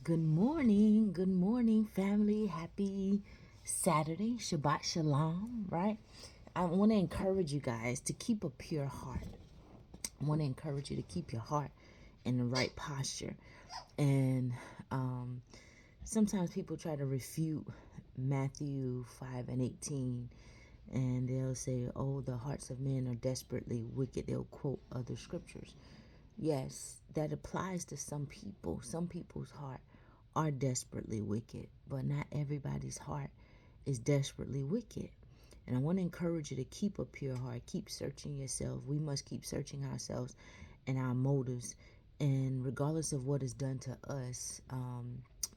Good morning, family. Happy Saturday, Shabbat Shalom, right? I want to encourage you guys to keep a pure heart. I want to encourage you to keep your heart in the right posture. And um, sometimes people try to refute Matthew 5 and 18, and they'll say, oh, the hearts of men are desperately wicked. They'll quote other scriptures. Yes, that applies to some people. Some people's heart are desperately wicked, but not everybody's heart is desperately wicked. And I want to encourage you to keep a pure heart. Keep searching yourself. We must keep searching ourselves and our motives. And regardless of what is done to us,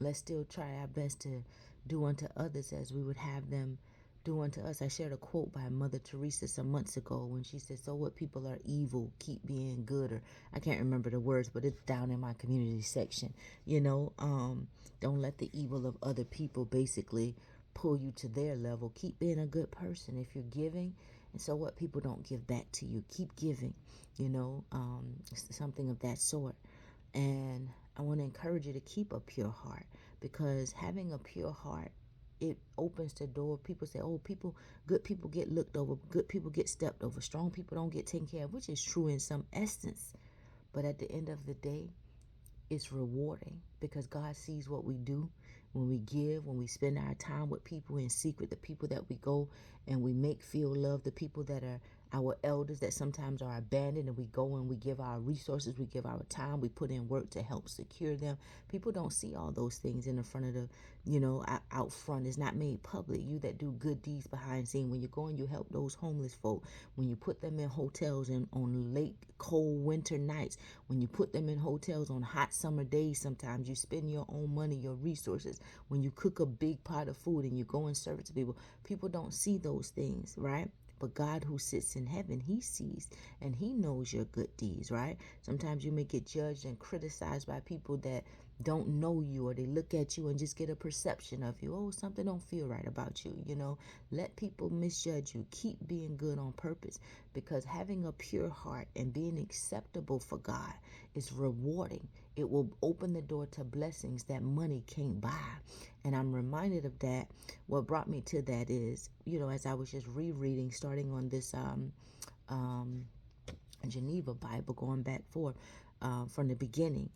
let's still try our best to do unto others as we would have them do unto us. I shared a quote by Mother Teresa some months ago when she said, so what people are evil, keep being good. Or I can't remember the words, but it's down in my community section. Don't let the evil of other people basically pull you to their level. Keep being a good person. If you're giving, and so what, people don't give back to you, keep giving, something of that sort. And I want to encourage you to keep a pure heart, because having a pure heart, it opens the door. People say, oh, good people get looked over, good people get stepped over, strong people don't get taken care of, which is true in some essence. But at the end of the day, it's rewarding, because God sees what we do when we give, when we spend our time with people in secret, the people that we go and we make feel love, the people that are our elders that sometimes are abandoned, and we go and we give our resources, we give our time, we put in work to help secure them. People don't see all those things in the front of the, out front. It's not made public. You that do good deeds behind scene, when you go and you help those homeless folk, when you put them in hotels and on late cold winter nights, when you put them in hotels on hot summer days, sometimes you spend your own money, your resources, when you cook a big pot of food and you go and serve it to people. People don't see those things, right? But God, who sits in heaven, he sees and he knows your good deeds, right? Sometimes you may get judged and criticized by people that don't know you, or they look at you and just get a perception of you. Oh, something don't feel right about you. Let people misjudge you. Keep being good on purpose, because having a pure heart and being acceptable for God is rewarding. It will open the door to blessings that money can't buy. And I'm reminded of that. What brought me to that is, as I was just rereading, starting on this Geneva Bible, going back from the beginning,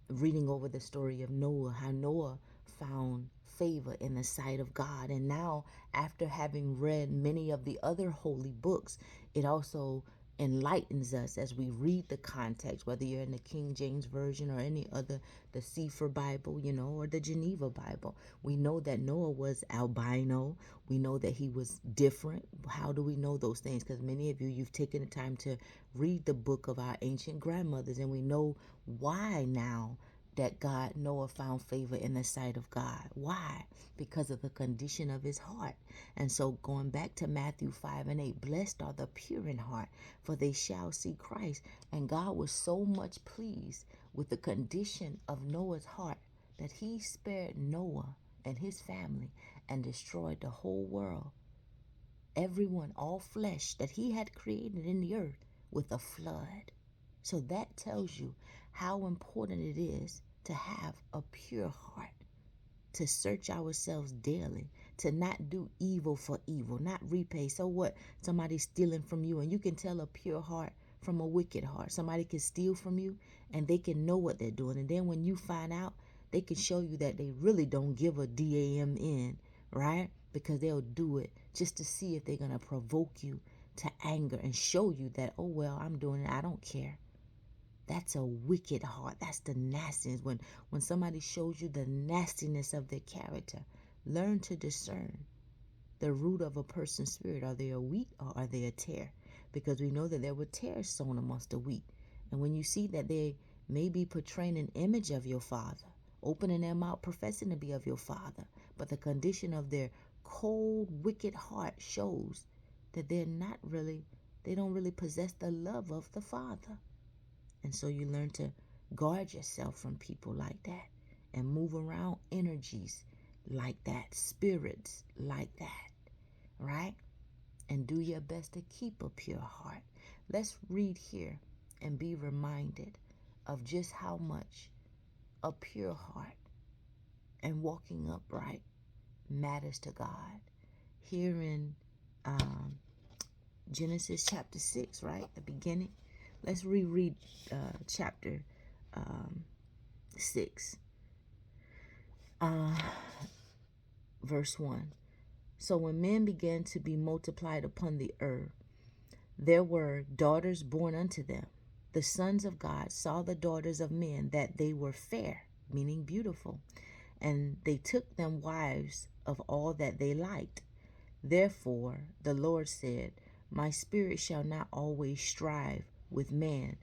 reading over the story of Noah, how Noah found favor in the sight of God. And now, after having read many of the other holy books, it also enlightens us as we read the context, whether you're in the King James Version or any other, the Sefer Bible, or the Geneva Bible. We know that Noah was albino. We know that he was different. How do we know those things? Because many of you've taken the time to read the book of our ancient grandmothers, and we know why now that Noah found favor in the sight of God. Why? Because of the condition of his heart. And so going back to Matthew 5 and 8, blessed are the pure in heart, for they shall see Christ. And God was so much pleased with the condition of Noah's heart that he spared Noah and his family and destroyed the whole world, everyone, all flesh that he had created in the earth, with a flood. So that tells you how important it is to have a pure heart, to search ourselves daily, to not do evil for evil, not repay. So what? Somebody's stealing from you, and you can tell a pure heart from a wicked heart. Somebody can steal from you and they can know what they're doing. And then when you find out, they can show you that they really don't give a damn, right? Because they'll do it just to see if they're going to provoke you to anger and show you that, oh, well, I'm doing it, I don't care. That's a wicked heart. That's the nastiness. When somebody shows you the nastiness of their character, learn to discern the root of a person's spirit. Are they a wheat or are they a tare? Because we know that there were tares sown amongst the wheat. And when you see that they may be portraying an image of your father, opening their mouth, professing to be of your father, but the condition of their cold, wicked heart shows that they don't really possess the love of the Father. And so you learn to guard yourself from people like that and move around energies like that, spirits like that, right? And do your best to keep a pure heart. Let's read here and be reminded of just how much a pure heart and walking upright matters to God. Here in Genesis chapter 6, right, the beginning. Let's reread chapter 6, verse 1. So when men began to be multiplied upon the earth, there were daughters born unto them. The sons of God saw the daughters of men, that they were fair, meaning beautiful, and they took them wives of all that they liked. Therefore the Lord said, my spirit shall not always strive with man,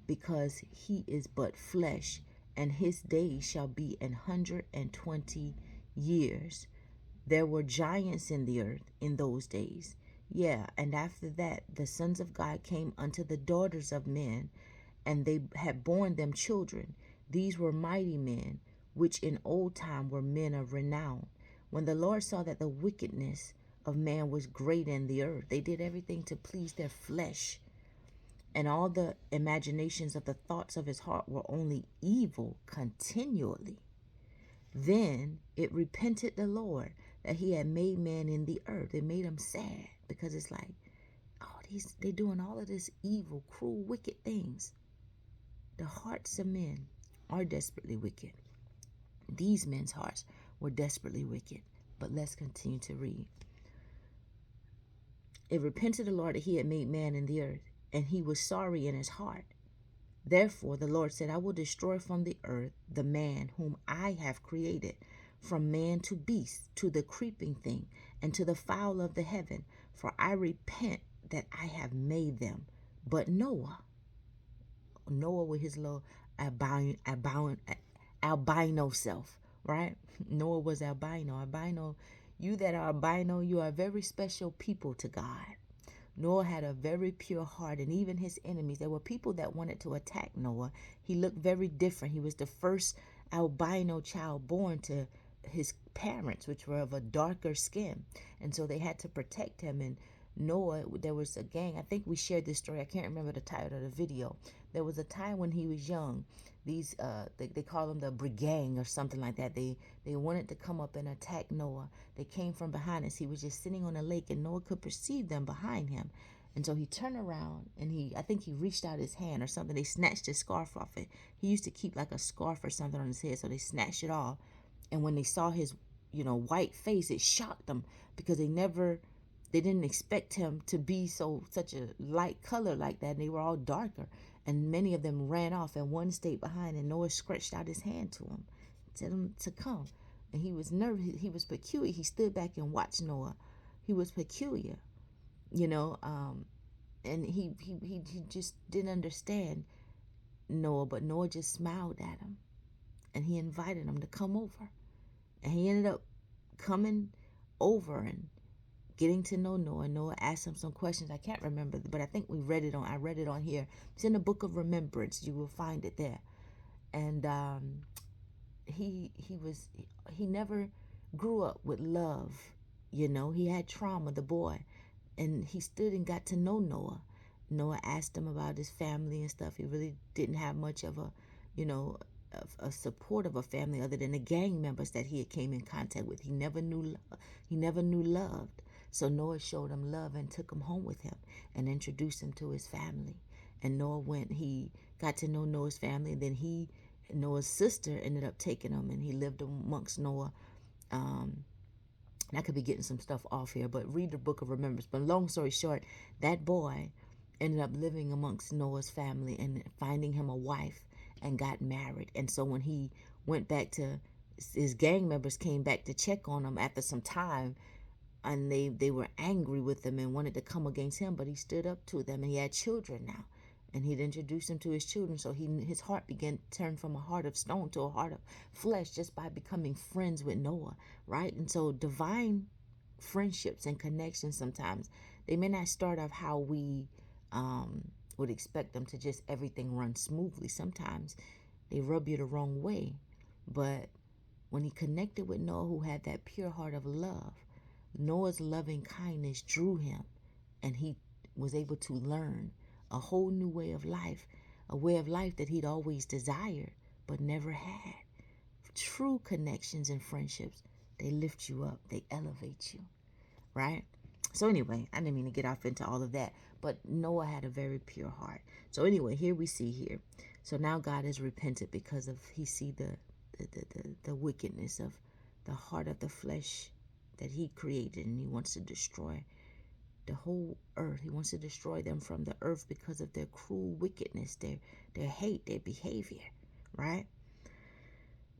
because he is but flesh, and his days shall be 120 years. There were giants in the earth in those days. Yeah, and after that, the sons of God came unto the daughters of men, and they had borne them children. These were mighty men, which in old time were men of renown. When the Lord saw that the wickedness of man was great in the earth, they did everything to please their flesh, and all the imaginations of the thoughts of his heart were only evil continually. Then it repented the Lord that he had made man in the earth. It made him sad, because it's like, oh, they're doing all of this evil, cruel, wicked things. The hearts of men are desperately wicked. These men's hearts were desperately wicked. But let's continue to read. It repented the Lord that he had made man in the earth, and he was sorry in his heart. Therefore the Lord said, I will destroy from the earth the man whom I have created, from man to beast, to the creeping thing, and to the fowl of the heaven, for I repent that I have made them. But Noah with his little albino self, right? Noah was albino. You that are albino, you are very special people to God. Noah had a very pure heart, and even his enemies, there were people that wanted to attack Noah. He looked very different. He was the first albino child born to his parents, which were of a darker skin, and so they had to protect him. And Noah, there was a gang, I think we shared this story, I can't remember the title of the video. There was a time when he was young, these they call them the brigand or something like that. They wanted to come up and attack Noah. They came from behind us. He was just sitting on a lake, and Noah could perceive them behind him. And so he turned around, and I think he reached out his hand or something. They snatched his scarf off it. He used to keep like a scarf or something on his head, so they snatched it off. And when they saw his, white face, it shocked them, because they didn't expect him to be such a light color like that. And they were all darker, and many of them ran off, and one stayed behind, and Noah stretched out his hand to him, told him to come. And he was nervous. He was peculiar. He stood back and watched Noah. He was peculiar, and he just didn't understand Noah, but Noah just smiled at him, and he invited him to come over. And he ended up coming over and getting to know Noah. Noah asked him some questions. I can't remember, but I think I read it on here. It's in the book of remembrance. You will find it there. And he never grew up with love. He had trauma, the boy. And he stood and got to know Noah. Noah asked him about his family and stuff. He really didn't have much of a support of a family other than the gang members that he had came in contact with. He never knew loved. So Noah showed him love and took him home with him and introduced him to his family. And he got to know Noah's family, and then Noah's sister ended up taking him, and he lived amongst Noah. And I could be getting some stuff off here, but read the book of remembrance. But long story short, that boy ended up living amongst Noah's family and finding him a wife and got married. And so when he went back to, his gang members came back to check on him after some time, and they were angry with him and wanted to come against him, but he stood up to them, and he had children now, and he'd introduced them to his children. So his heart began to turn from a heart of stone to a heart of flesh just by becoming friends with Noah, right? And so divine friendships and connections, sometimes they may not start off how we would expect them to, just everything run smoothly. Sometimes they rub you the wrong way. But when he connected with Noah, who had that pure heart of love, Noah's loving kindness drew him, and he was able to learn a whole new way of life, a way of life that he'd always desired but never had. true connections and friendships, they lift you up, they elevate you, right? So anyway, I didn't mean to get off into all of that, but Noah had a very pure heart. So anyway, here we see here. So now God has repented because of he see the wickedness of the heart of the flesh that he created, and he wants to destroy the whole earth. He wants to destroy them from the earth because of their cruel wickedness, their hate, their behavior, right?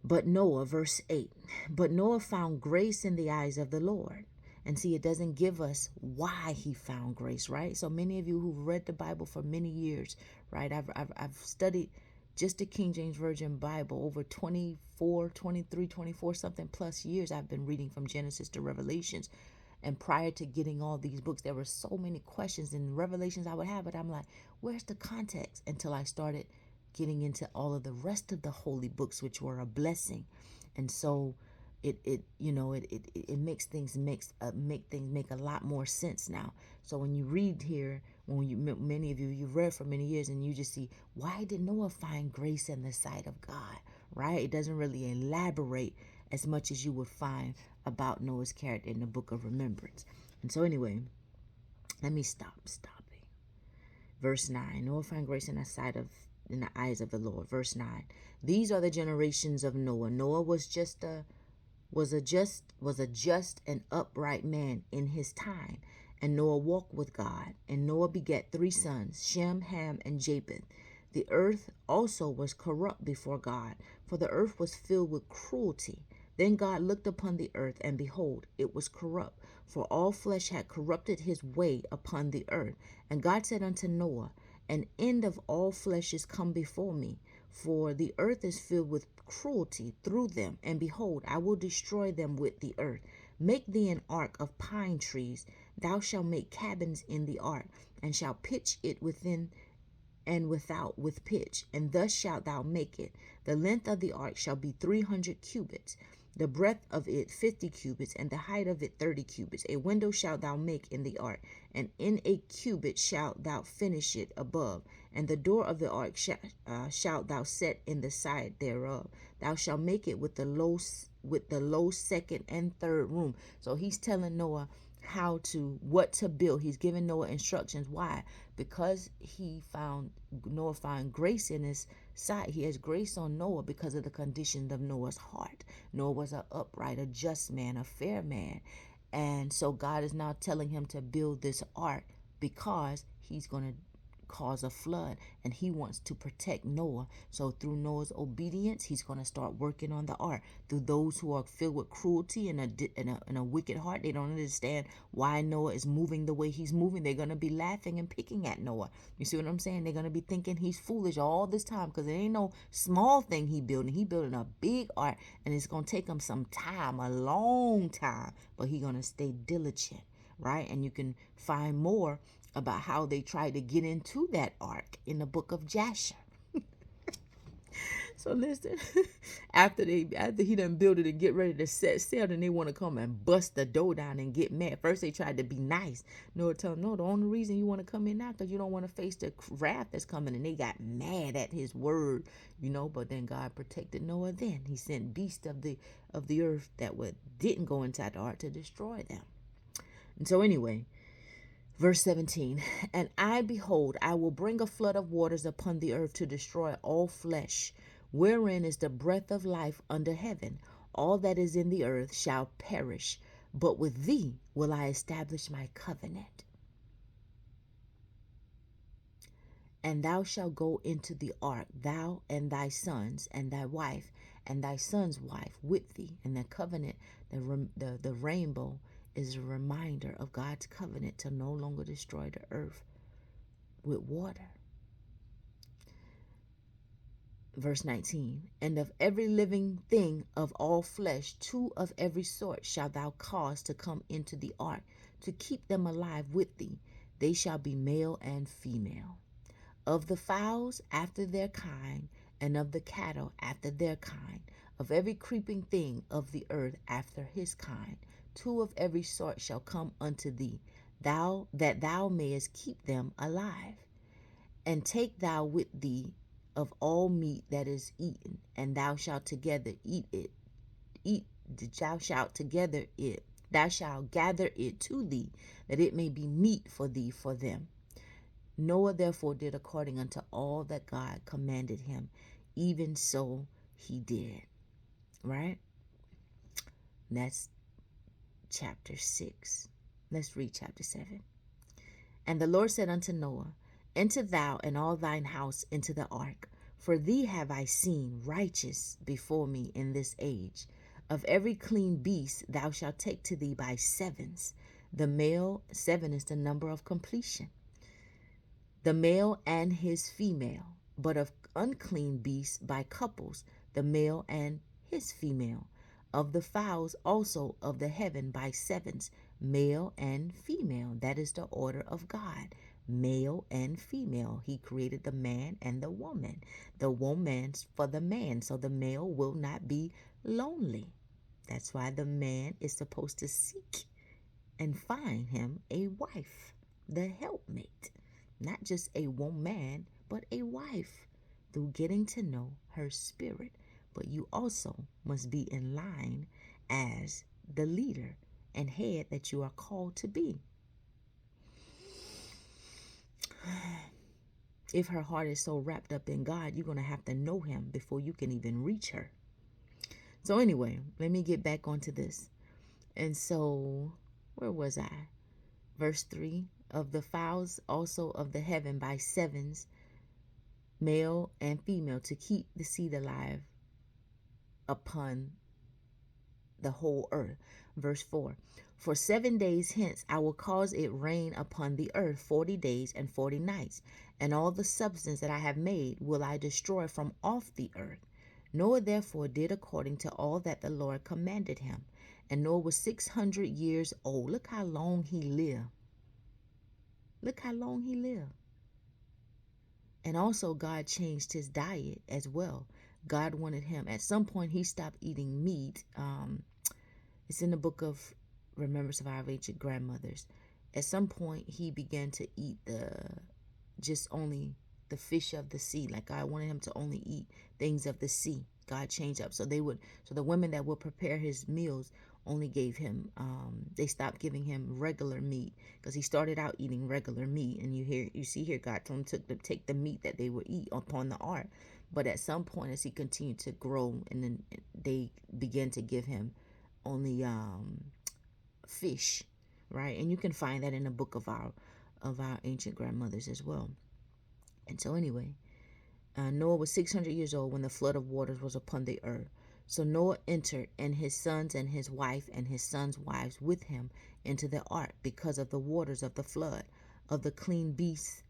But Noah, verse 8, but Noah found grace in the eyes of the Lord. And see, it doesn't give us why he found grace, right? So many of you who've read the Bible for many years, right? I've studied just the King James Version Bible over 24, 23, 24 something plus years. I've been reading from Genesis to Revelations. And prior to getting all these books, there were so many questions and revelations I would have, but I'm like, where's the context? Until I started getting into all of the rest of the holy books, which were a blessing. And so it makes things make things make a lot more sense now. So when you read here, many of you've read for many years, and you just see, why did Noah find grace in the sight of God, right? It doesn't really elaborate as much as you would find about Noah's character in the book of remembrance. And so anyway, let me stop stopping. Verse 9, Noah found grace in the eyes of the Lord. Verse 9, these are the generations of Noah. Noah was a just and upright man in his time. And Noah walked with God. And Noah begat 3 sons, Shem, Ham, and Japheth. The earth also was corrupt before God, for the earth was filled with cruelty. Then God looked upon the earth, and behold, it was corrupt, for all flesh had corrupted his way upon the earth. And God said unto Noah, an end of all flesh is come before me, for the earth is filled with cruelty through them. And behold, I will destroy them with the earth. Make thee an ark of pine trees. Thou shalt make cabins in the ark, and shalt pitch it within and without with pitch, and thus shalt thou make it. The length of the ark shall be 300 cubits, the breadth of it 50 cubits, and the height of it 30 cubits. A window shalt thou make in the ark, and in a cubit shalt thou finish it above. And the door of the ark shalt thou set in the side thereof. Thou shalt make it with the low second and third room. So he's telling Noah what to build. He's giving Noah instructions. Why? Because Noah found grace in his sight. He has grace on Noah because of the condition of Noah's heart. Noah was an upright, a just man, a fair man. And so God is now telling him to build this ark because he's going to cause a flood, and he wants to protect Noah. So through Noah's obedience, he's going to start working on the ark. Through those who are filled with cruelty and a wicked heart, they don't understand why Noah is moving the way he's moving. They're going to be laughing and picking at Noah. You see what I'm saying? They're going to be thinking he's foolish all this time, because it ain't no small thing he building. He building a big ark, and it's going to take him some time, a long time, but he's going to stay diligent, right? And you can find more about how they tried to get into that ark in the book of Jasher. So listen, after he done built it and get ready to set sail, then they want to come and bust the door down and get mad. First they tried to be nice. Noah told them, no, the only reason you want to come in now because you don't want to face the wrath that's coming. And they got mad at his word, but then God protected Noah. Then he sent beasts of the earth that didn't go inside the ark to destroy them. And so anyway, verse 17, and behold, I will bring a flood of waters upon the earth to destroy all flesh, wherein is the breath of life under heaven. All that is in the earth shall perish, but with thee will I establish my covenant. And thou shalt go into the ark, thou and thy sons, and thy wife, and thy son's wife with thee. And the covenant, the rainbow, is a reminder of God's covenant to no longer destroy the earth with water. Verse 19, and of every living thing of all flesh, 2 of every sort shalt thou cause to come into the ark, to keep them alive with thee. They shall be male and female. Of the fowls after their kind, and of the cattle after their kind, of every creeping thing of the earth after his kind, 2 of every sort shall come unto thee, that thou mayest keep them alive. And take thou with thee of all meat that is eaten, and thou shalt together eat it eat, thou shalt together it, thou shalt gather it to thee, that it may be meat for thee for them. Noah therefore did according unto all that God commanded him. Even so he did. Right? That's chapter 6. Let's read chapter 7. And the Lord said unto Noah, enter thou and all thine house into the ark, for thee have I seen righteous before me in this age. Of every clean beast thou shalt take to thee by sevens. The male, 7 is the number of completion. The male and his female, but of unclean beasts by couples, the male and his female. Of the fowls also of the heaven by sevens, male and female. That is the order of God, male and female. He created the man and the woman for the man, so the male will not be lonely. That's why the man is supposed to seek and find him a wife, the helpmate. Not just a woman, but a wife, through getting to know her spirit. But you also must be in line as the leader and head that you are called to be. If her heart is so wrapped up in God, you're going to have to know him before you can even reach her. So anyway, let me get back onto this. And so, where was I? Verse 3, of the fowls also of the heaven by sevens, male and female, to keep the seed alive upon the whole earth. Verse 4, for 7 days hence I will cause it rain upon the earth 40 days and 40 nights, and all the substance that I have made will I destroy from off the earth. Noah therefore did according to all that the Lord commanded him. And Noah was 600 years old. Look how long he lived. Look how long he lived. And also God changed his diet as well. God wanted him, at some point he stopped eating meat. It's in the book of Remembrance of Our Ancient Grandmothers. At some point he began to eat just only the fish of the sea. Like God wanted him to only eat things of the sea. God changed up. So the women that would prepare his meals only gave him, they stopped giving him regular meat, because he started out eating regular meat. And you see here, God told him to take the meat that they would eat upon the ark. But at some point, as he continued to grow, and then they began to give him only fish, right? And you can find that in the book of our ancient grandmothers as well. And so anyway, Noah was 600 years old when the flood of waters was upon the earth. So Noah entered, and his sons and his wife and his sons' wives with him, into the ark, because of the waters of the flood, of the clean beasts,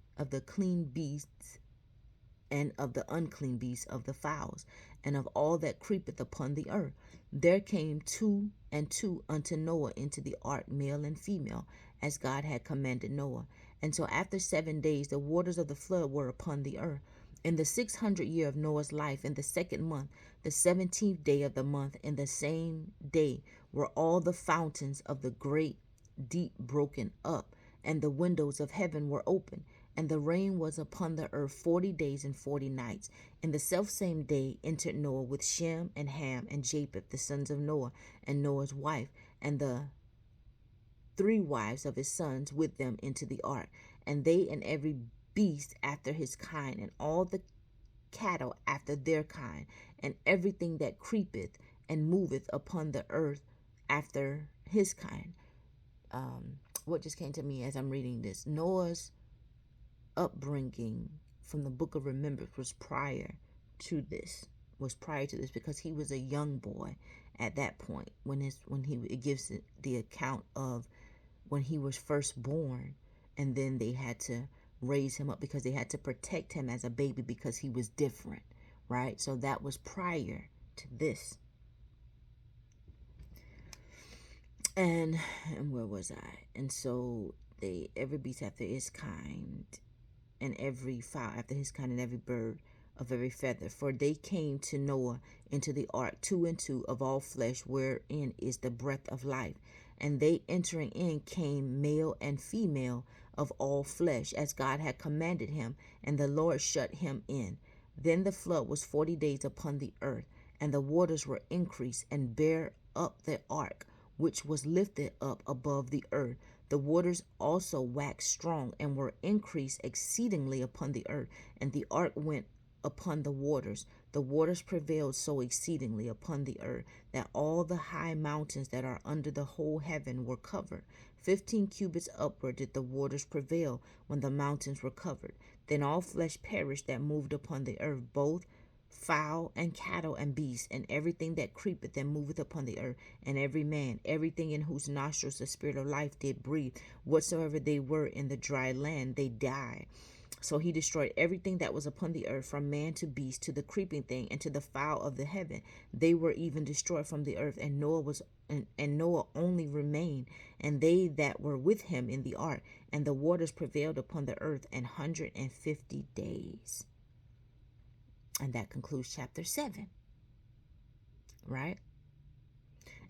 and of the unclean beasts, of the fowls, and of all that creepeth upon the earth. There came 2 and 2 unto Noah into the ark, male and female, as God had commanded Noah. And so after 7 days the waters of the flood were upon the earth. In the 600th year of Noah's life, in the 2nd month, the 17th day of the month, in the same day were all the fountains of the great deep broken up, and the windows of heaven were open, and the rain was upon the earth 40 days and 40 nights. In the selfsame day entered Noah with Shem and Ham and Japheth, the sons of Noah, and Noah's wife, and the 3 wives of his sons with them, into the ark, and they and every beast after his kind, and all the cattle after their kind, and everything that creepeth and moveth upon the earth after his kind. What just came to me as I'm reading this, Noah's upbringing from the book of Remembrance was prior to this, because he was a young boy at that point it gives the account of when he was first born, and then they had to raise him up because they had to protect him as a baby because he was different, right? So that was prior to this. And where was I? And so every beast after his kind, and every fowl after his kind, and every bird of every feather. For they came to Noah into the ark, 2 and 2 of all flesh, wherein is the breath of life. And they entering in came male and female of all flesh, as God had commanded him, and the Lord shut him in. Then the flood was 40 days upon the earth, And the waters were increased and bare up the ark, which was lifted up above the earth. The waters also waxed strong and were increased exceedingly upon the earth, and the ark went upon the waters. The waters prevailed so exceedingly upon the earth that all the high mountains that are under the whole heaven were covered. 15 cubits upward did the waters prevail when the mountains were covered. Then all flesh perished that moved upon the earth, both fowl and cattle and beasts, and everything that creepeth and moveth upon the earth, and every man, everything in whose nostrils the spirit of life did breathe, whatsoever they were in the dry land, they died. So he destroyed everything that was upon the earth, from man to beast, to the creeping thing, and to the fowl of the heaven. They were even destroyed from the earth, and Noah only remained, and they that were with him in the ark. And the waters prevailed upon the earth 150 days. And that concludes chapter 7, right?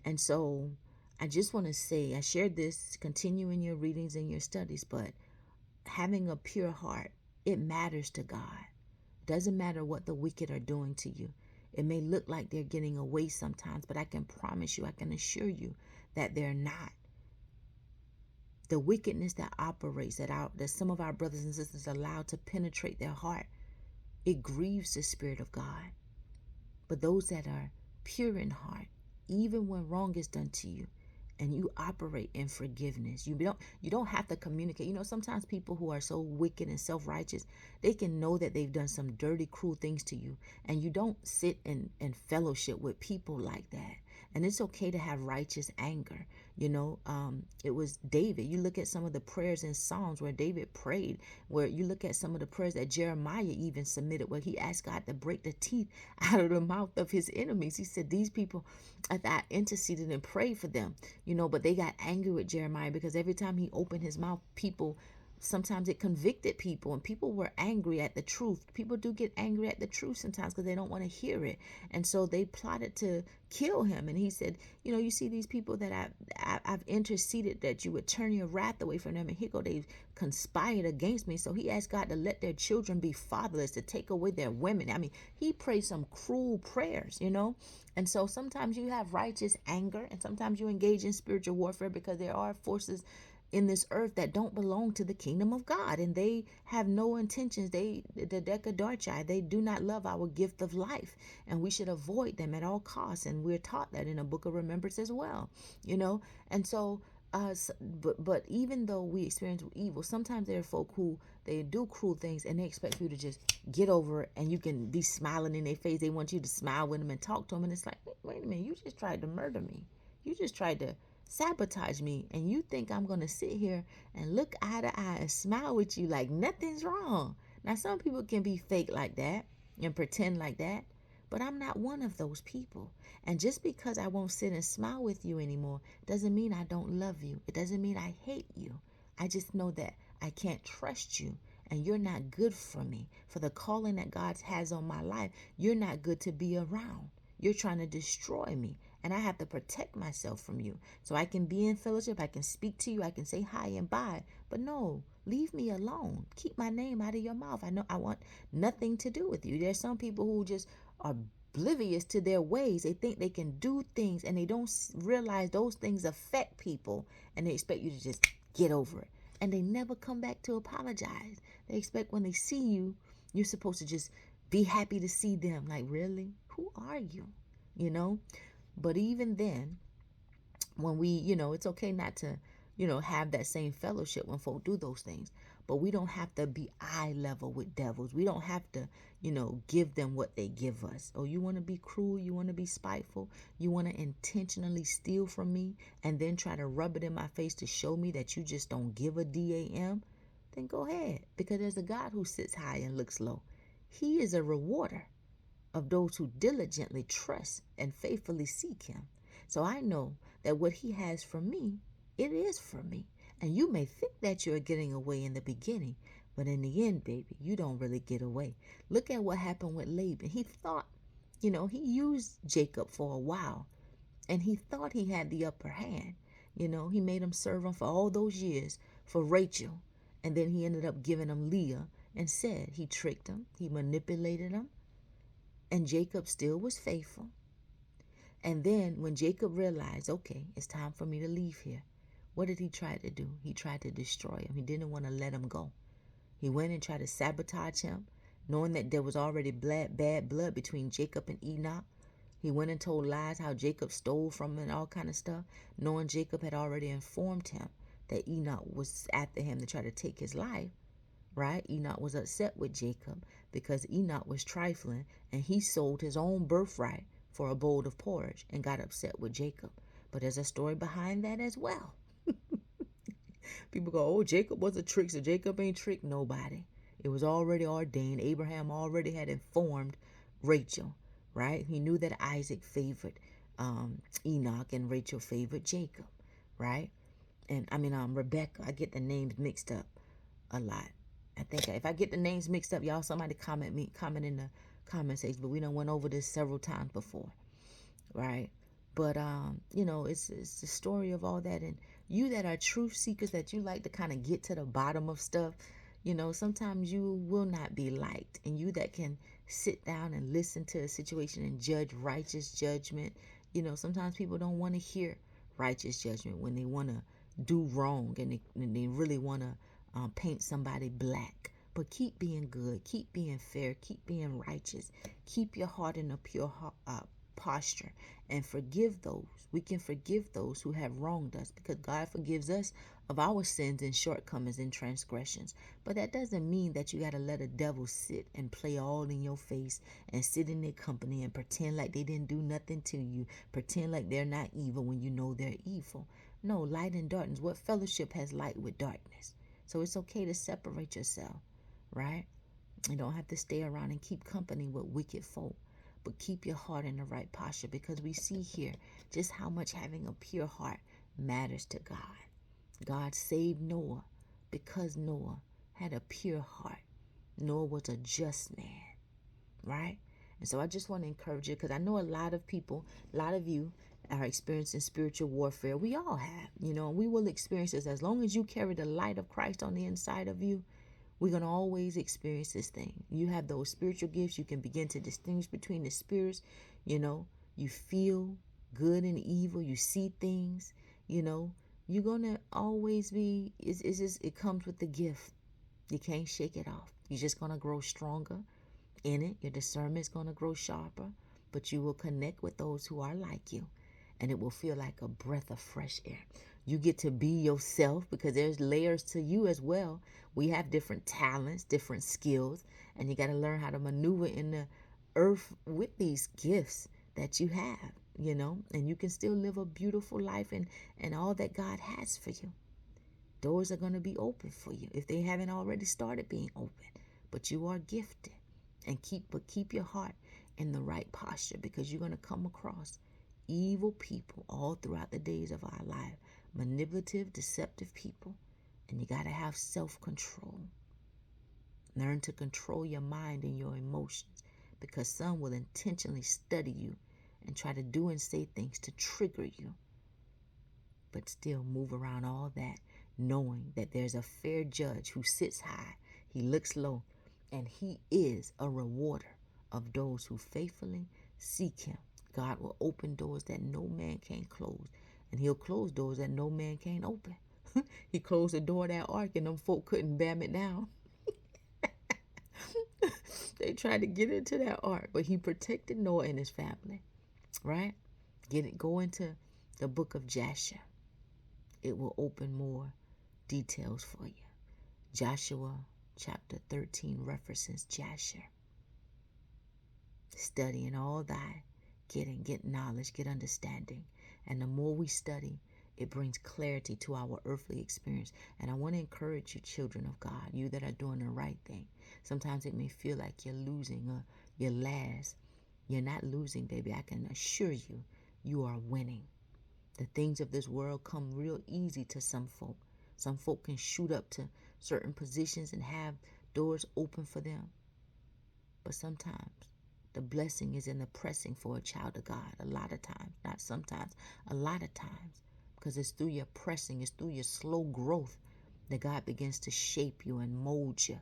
And so I just want to say, I shared this, continue in your readings and your studies, but having a pure heart, it matters to God. It doesn't matter what the wicked are doing to you. It may look like they're getting away sometimes, but I can promise you, I can assure you that they're not. The wickedness that operates, that some of our brothers and sisters allow to penetrate their heart, it grieves the Spirit of God. But those that are pure in heart, even when wrong is done to you, and you operate in forgiveness, you don't have to communicate. Sometimes people who are so wicked and self-righteous, they can know that they've done some dirty, cruel things to you, and you don't sit in fellowship with people like that. And it's okay to have righteous anger. It was David. You look at some of the prayers in Psalms where David prayed, where you look at some of the prayers that Jeremiah even submitted, where he asked God to break the teeth out of the mouth of his enemies. He said, these people, I interceded and prayed for them, but they got angry with Jeremiah because every time he opened his mouth, sometimes it convicted people, and people were angry at the truth. People do get angry at the truth sometimes because they don't want to hear it. And so they plotted to kill him. And he said, you see these people that I've interceded that you would turn your wrath away from them. And here go, they've conspired against me. So he asked God to let their children be fatherless, to take away their women. I mean, he prayed some cruel prayers, And so sometimes you have righteous anger, and sometimes you engage in spiritual warfare because there are forces in this earth that don't belong to the kingdom of God, and they have no intentions. The Decadarchi, they do not love our gift of life, and we should avoid them at all costs. And we're taught that in a book of remembrance as well, And so, but even though we experience evil, sometimes there are folk who they do cruel things, and they expect you to just get over it, and you can be smiling in their face. They want you to smile with them and talk to them, and it's like, wait a minute, you just tried to murder me. You just tried to sabotage me, and you think I'm going to sit here and look eye to eye and smile with you like nothing's wrong. Now, some people can be fake like that and pretend like that, but I'm not one of those people. And just because I won't sit and smile with you anymore doesn't mean I don't love you. It doesn't mean I hate you. I just know that I can't trust you, and you're not good for me. For the calling that God has on my life, you're not good to be around. You're trying to destroy me, and I have to protect myself from you. So I can be in fellowship, I can speak to you, I can say hi and bye, but no, leave me alone. Keep my name out of your mouth. I know I want nothing to do with you. There's some people who just are oblivious to their ways. They think they can do things, and they don't realize those things affect people, and they expect you to just get over it. And they never come back to apologize. They expect when they see you, you're supposed to just be happy to see them. Like, really? Who are you? But even then, when we, it's okay not to, have that same fellowship when folk do those things. But we don't have to be eye level with devils. We don't have to, give them what they give us. Oh, you want to be cruel? You want to be spiteful? You want to intentionally steal from me and then try to rub it in my face to show me that you just don't give a damn? Then go ahead, because there's a God who sits high and looks low. He is a rewarder of those who diligently trust and faithfully seek him. So I know that what he has for me, it is for me. And you may think that you're getting away in the beginning, but in the end, baby, you don't really get away. Look at what happened with Laban. He thought, he used Jacob for a while, and he thought he had the upper hand. He made him serve him for all those years for Rachel, and then he ended up giving him Leah. And said he tricked him, he manipulated him, And Jacob still was faithful. And then when Jacob realized, okay, it's time for me to leave here, what did he try to do? He tried to destroy him. He didn't want to let him go. He went and tried to sabotage him, knowing that there was already bad blood between Jacob and Enoch. He went and told lies how Jacob stole from him and all kind of stuff, knowing Jacob had already informed him that Enoch was after him to try to take his life, right? Enoch was upset with Jacob because Enoch was trifling and he sold his own birthright for a bowl of porridge and got upset with Jacob. But there's a story behind that as well. People go, oh, Jacob was a trickster. Jacob ain't tricked nobody. It was already ordained. Abraham already had informed Rachel, right? He knew that Isaac favored Enoch and Rachel favored Jacob, right? And Rebecca. I get the names mixed up a lot. I think if I get the names mixed up, y'all, somebody comment in the comment section. But we done went over this several times before, right? But it's the story of all that. And you that are truth seekers, that you like to kind of get to the bottom of stuff, sometimes you will not be liked. And you that can sit down and listen to a situation and judge righteous judgment, sometimes people don't want to hear righteous judgment when they want to do wrong, and they really want to paint somebody black. But keep being good, keep being fair, keep being righteous, keep your heart in a pure posture, and forgive those. We can forgive those who have wronged us, because God forgives us of our sins and shortcomings and transgressions. But that doesn't mean that you got to let a devil sit and play all in your face and sit in their company and pretend like they didn't do nothing to you, pretend like they're not evil when you know they're evil. No, light and darkness. What fellowship has light with darkness? So it's okay to separate yourself, right? You don't have to stay around and keep company with wicked folk, but keep your heart in the right posture, because we see here just how much having a pure heart matters to God. God saved Noah because Noah had a pure heart. Noah was a just man, right? And so I just want to encourage you, because I know a lot of people, a lot of you are experiencing spiritual warfare. We all have, and we will experience this. As long as you carry the light of Christ on the inside of you, we're going to always experience this thing. You have those spiritual gifts. You can begin to distinguish between the spirits. You feel good and evil. You see things. You're going to always be, it comes with the gift. You can't shake it off. You're just going to grow stronger in it. Your discernment's going to grow sharper, but you will connect with those who are like you, and it will feel like a breath of fresh air. You get to be yourself, because there's layers to you as well. We have different talents, different skills, and you got to learn how to maneuver in the earth with these gifts that you have, and you can still live a beautiful life and all that God has for you. Doors are going to be open for you if they haven't already started being open, but you are gifted. And keep your heart in the right posture, because you're going to come across evil people all throughout the days of our life. Manipulative, deceptive people. And you got to have self-control. Learn to control your mind and your emotions, because some will intentionally study you and try to do and say things to trigger you. But still move around all that, knowing that there's a fair judge who sits high. He looks low, and he is a rewarder of those who faithfully seek him. God will open doors that no man can close, and he'll close doors that no man can open. He closed the door of that ark, and them folk couldn't bam it down. They tried to get into that ark, but he protected Noah and his family, right? Go into the book of Jasher. It will open more details for you. Joshua chapter 13 references Jasher. Studying all that, get knowledge, get understanding. And the more we study, it brings clarity to our earthly experience. And I want to encourage you, children of God, you that are doing the right thing. Sometimes it may feel like you're losing or you're last. You're not losing, baby. I can assure you, you are winning. The things of this world come real easy to some folk. Some folk can shoot up to certain positions and have doors open for them. But sometimes the blessing is in the pressing for a child of God. A lot of times, not sometimes, a lot of times. Because it's through your pressing, it's through your slow growth that God begins to shape you and mold you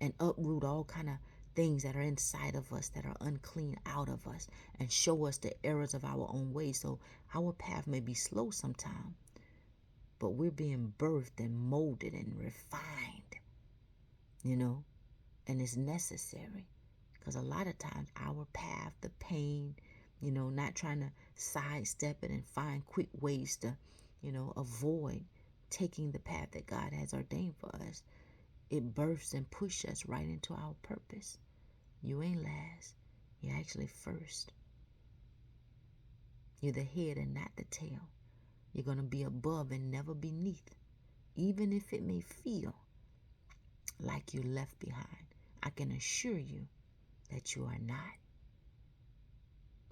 and uproot all kind of things that are inside of us that are unclean out of us, and show us the errors of our own ways. So our path may be slow sometimes, but we're being birthed and molded and refined, and it's necessary. Because a lot of times our path, the pain, not trying to sidestep it and find quick ways to, avoid taking the path that God has ordained for us, it births and pushes us right into our purpose. You ain't last. You're actually first. You're the head and not the tail. You're going to be above and never beneath, even if it may feel like you're left behind. I can assure you that you are not.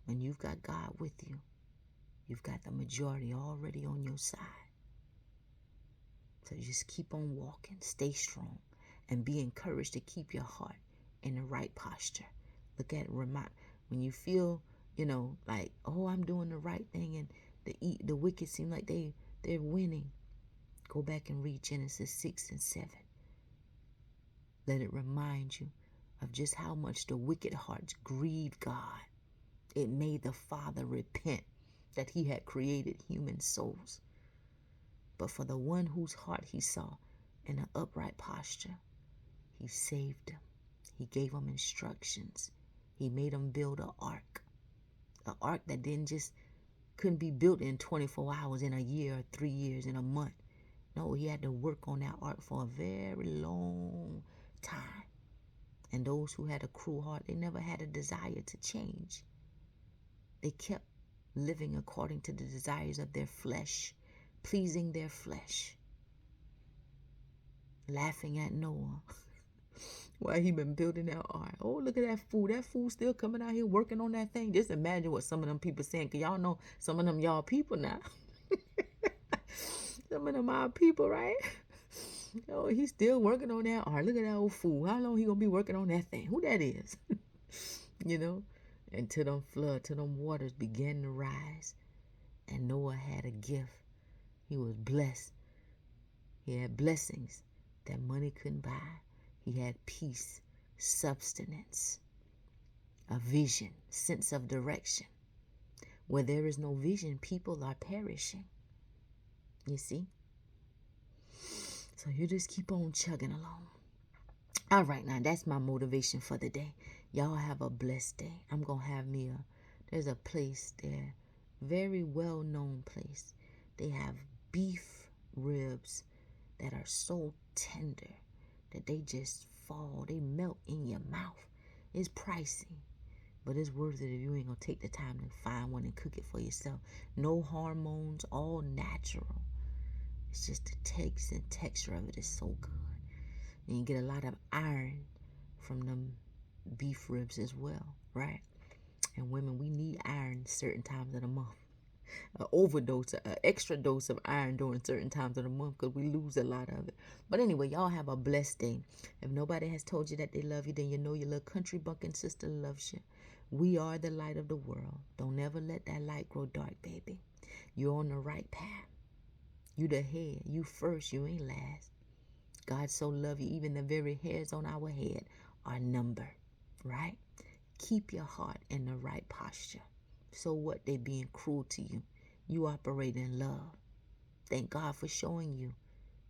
When you've got God with you, you've got the majority already on your side. So just keep on walking, stay strong, and be encouraged to keep your heart in the right posture. Look at it, when you feel, like, oh, I'm doing the right thing, and the wicked seem like they're winning. Go back and read Genesis 6 and 7. Let it remind you of just how much the wicked hearts grieved God. It made the Father repent that he had created human souls. But for the one whose heart he saw in an upright posture, he saved them. He gave them instructions. He made them build an ark that couldn't be built in 24 hours, in a year, or 3 years, in a month. No, he had to work on that ark for a very long time. And those who had a cruel heart, they never had a desire to change. They kept living according to the desires of their flesh, pleasing their flesh, laughing at Noah while he been building that ark. Oh, look at that fool. That fool still coming out here working on that thing. Just imagine what some of them people saying, because y'all know some of them y'all people now. Some of them our people, right? Oh, he's still working on that ark. Look at that old fool. How long he gonna be working on that thing? Who that is? Until them flood, till them waters began to rise. And Noah had a gift. He was blessed. He had blessings that money couldn't buy. He had peace, substance, a vision, sense of direction. Where there is no vision, people are perishing. You see? So you just keep on chugging along. All right, now that's my motivation for the day. Y'all have a blessed day. I'm going to have there's a place there, very well-known place. They have beef ribs that are so tender that they just fall. They melt in your mouth. It's pricey, but it's worth it if you ain't going to take the time to find one and cook it for yourself. No hormones, all natural. It's just the taste and texture of it is so good. And you get a lot of iron from them beef ribs as well, right? And women, we need iron certain times of the month. An extra dose of iron during certain times of the month, because we lose a lot of it. But anyway, y'all have a blessed day. If nobody has told you that they love you, then you know your little country bucking sister loves you. We are the light of the world. Don't ever let that light grow dark, baby. You're on the right path. You the head. You first. You ain't last. God so love you, even the very hairs on our head are numbered, right? Keep your heart in the right posture. So what? They being cruel to you. You operate in love. Thank God for showing you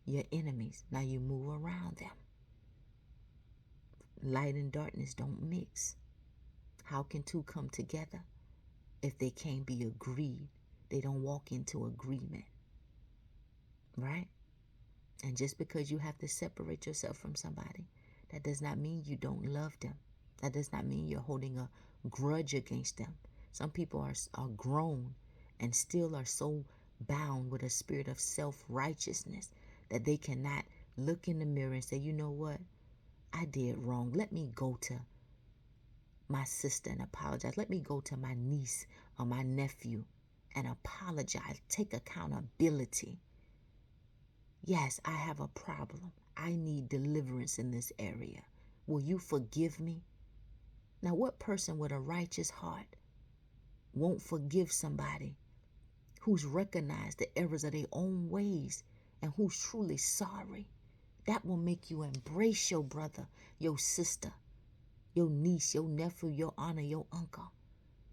your enemies. Now you move around them. Light and darkness don't mix. How can two come together if they can't be agreed? They don't walk into agreement, right? And just because you have to separate yourself from somebody, that does not mean you don't love them. That does not mean you're holding a grudge against them. Some people are grown and still are so bound with a spirit of self-righteousness that they cannot look in the mirror and say, you know what? I did wrong. Let me go to my sister and apologize. Let me go to my niece or my nephew and apologize. Take accountability. Yes, I have a problem. I need deliverance in this area. Will you forgive me? Now, what person with a righteous heart won't forgive somebody who's recognized the errors of their own ways and who's truly sorry? That will make you embrace your brother, your sister, your niece, your nephew, your aunt, or your uncle.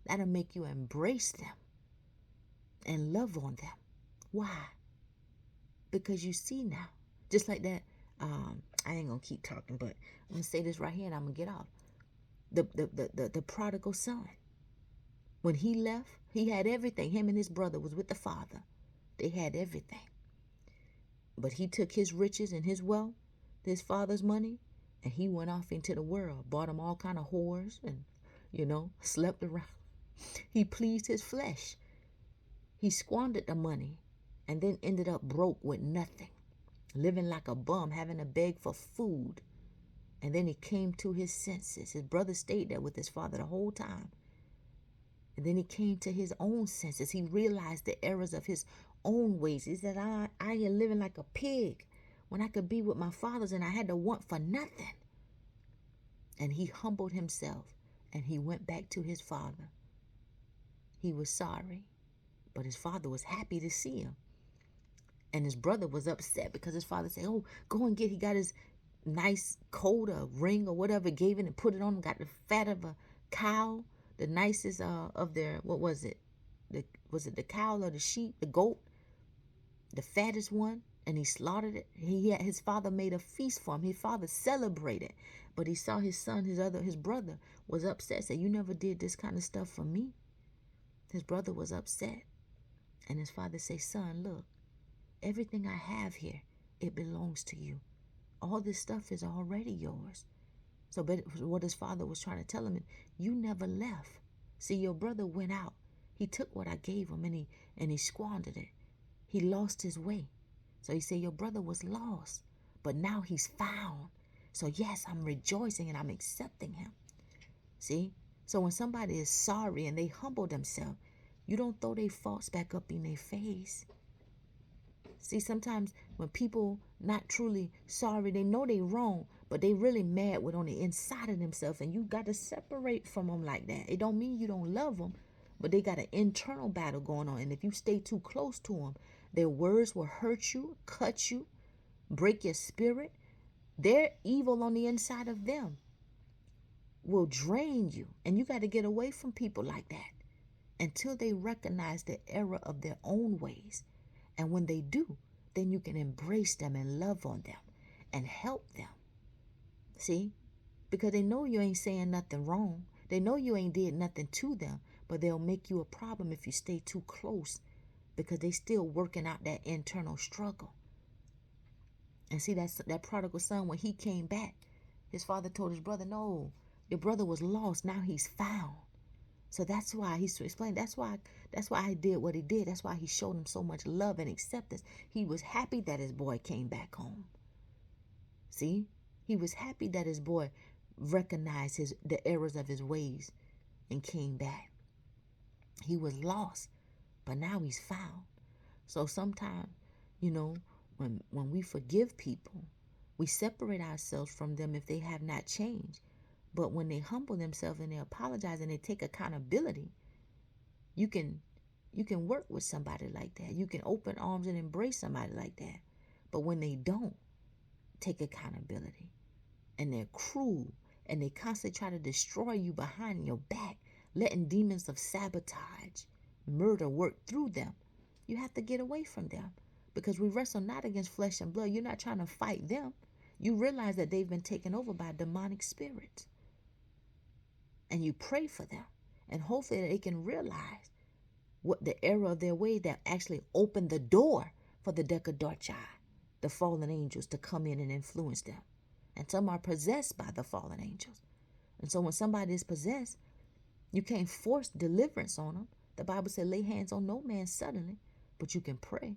That'll make you embrace them and love on them. Why? Because you see now, just like that. I ain't gonna keep talking, but I'm gonna say this right here, and I'm gonna get off. The prodigal son. When he left, he had everything. Him and his brother was with the father. They had everything. But he took his riches and his wealth, his father's money, and he went off into the world, bought him all kind of whores and, slept around. He pleased his flesh. He squandered the money and then ended up broke with nothing, living like a bum, having to beg for food. And then he came to his senses. His brother stayed there with his father the whole time. And then he came to his own senses. He realized the errors of his own ways. He said, I am living like a pig when I could be with my fathers and I had to want for nothing. And he humbled himself and he went back to his father. He was sorry, but his father was happy to see him. And his brother was upset because his father said, oh, go and he got his nice coat or ring or whatever, gave it and put it on him, got the fat of a cow, the nicest of their, what was it? Was it the cow or the sheep, the goat, the fattest one? And he slaughtered it. His father made a feast for him. His father celebrated. But he saw his son, his brother was upset, said, you never did this kind of stuff for me. His brother was upset. And his father said, son, look, everything I have here, it belongs to you. All this stuff is already yours. So but what his father was trying to tell him, you never left. See, your brother went out. He took what I gave him and he squandered it. He lost his way. So he said, your brother was lost, but now he's found. So yes, I'm rejoicing and I'm accepting him. See? So when somebody is sorry and they humble themselves, you don't throw their faults back up in their face. See, sometimes when people not truly sorry, they know they wrong, but they really mad with on the inside of themselves, and you got to separate from them like that. It don't mean you don't love them, but they got an internal battle going on, and if you stay too close to them, their words will hurt you, cut you, break your spirit. Their evil on the inside of them will drain you, and you got to get away from people like that until they recognize the error of their own ways. And when they do, then you can embrace them and love on them and help them. See? Because they know you ain't saying nothing wrong. They know you ain't did nothing to them, but they'll make you a problem if you stay too close because they still working out that internal struggle. And see, that prodigal son, when he came back, his father told his brother, no, your brother was lost. Now he's found. So that's why he's explained. That's why he did what he did. That's why he showed him so much love and acceptance. He was happy that his boy came back home. See, he was happy that his boy recognized the errors of his ways and came back. He was lost, but now he's found. So sometimes, when we forgive people, we separate ourselves from them if they have not changed. But when they humble themselves and they apologize and they take accountability, you can work with somebody like that. You can open arms and embrace somebody like that. But when they don't take accountability and they're cruel and they constantly try to destroy you behind your back, letting demons of sabotage, murder work through them, you have to get away from them, because we wrestle not against flesh and blood. You're not trying to fight them. You realize that they've been taken over by demonic spirits. And you pray for them. And hopefully they can realize what the error of their way that actually opened the door for the Decadorchi, the fallen angels, to come in and influence them. And some are possessed by the fallen angels. And so when somebody is possessed, you can't force deliverance on them. The Bible said, lay hands on no man suddenly, but you can pray.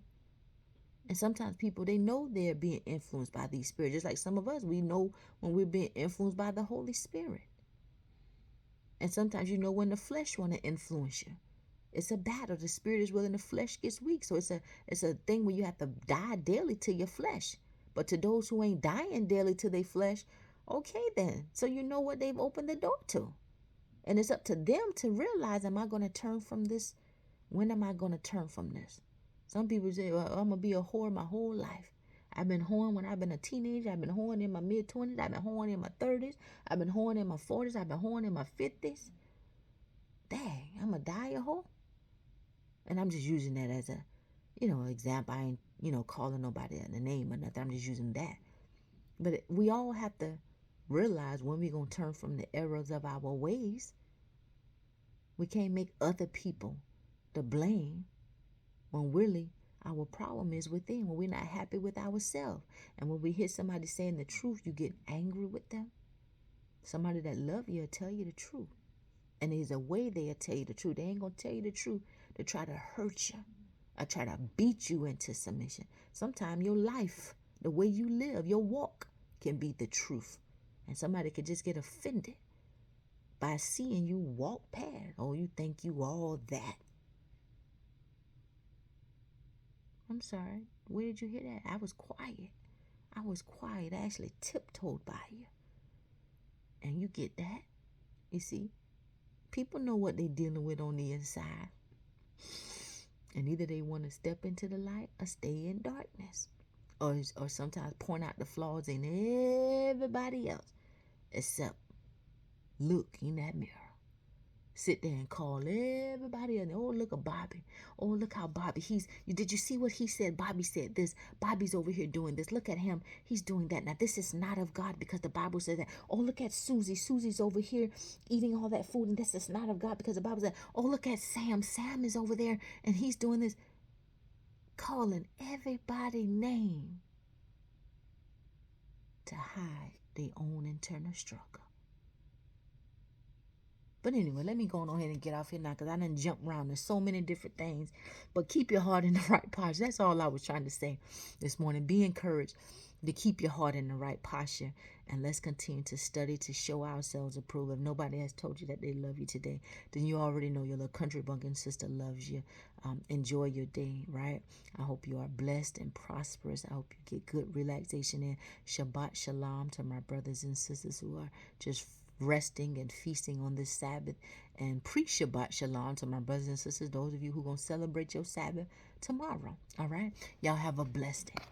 And sometimes people, they know they're being influenced by these spirits. Just like some of us, we know when we're being influenced by the Holy Spirit. And sometimes you know when the flesh want to influence you. It's a battle. The spirit is willing, the flesh gets weak. So it's a thing where you have to die daily to your flesh. But to those who ain't dying daily to their flesh, okay then. So you know what they've opened the door to. And it's up to them to realize, am I going to turn from this? When am I going to turn from this? Some people say, well, I'm going to be a whore my whole life. I've been whoring when I've been a teenager. I've been whoring in my mid-20s. I've been whoring in my 30s. I've been whoring in my 40s. I've been whoring in my 50s. Dang, I'm a die a whore. And I'm just using that as a, example. I ain't, calling nobody a name or nothing. I'm just using that. But we all have to realize when we're going to turn from the errors of our ways. We can't make other people to blame when really our problem is within, when we're not happy with ourselves. And when we hear somebody saying the truth, you get angry with them. Somebody that love you will tell you the truth. And there's a way they'll tell you the truth. They ain't going to tell you the truth to try to hurt you or try to beat you into submission. Sometimes your life, the way you live, your walk can be the truth. And somebody could just get offended by seeing you walk past. Oh, you think you all that. I'm sorry. Where did you hear that? I was quiet. I was quiet. I actually tiptoed by you. And you get that? You see? People know what they're dealing with on the inside. And either they want to step into the light or stay in darkness. Or sometimes point out the flaws in everybody else. Except look in that mirror. Sit there and call everybody else. Oh, look at Bobby. Oh, look how Bobby, did you see what he said? Bobby said this. Bobby's over here doing this. Look at him. He's doing that. Now, this is not of God because the Bible says that. Oh, look at Susie. Susie's over here eating all that food and this is not of God because the Bible says, oh, look at Sam. Sam is over there and he's doing this. Calling everybody name to hide their own internal struggle. But anyway, let me go on ahead and get off here now because I done jump around. There's so many different things. But keep your heart in the right posture. That's all I was trying to say this morning. Be encouraged to keep your heart in the right posture. And let's continue to study to show ourselves approved. If nobody has told you that they love you today, then you already know your little country bumpkin sister loves you. Enjoy your day, right? I hope you are blessed and prosperous. I hope you get good relaxation in. Shabbat shalom to my brothers and sisters who are just resting and feasting on this Sabbath, and pre-Shabbat shalom to my brothers and sisters, those of you who are going to celebrate your Sabbath tomorrow. All right, y'all have a blessed day.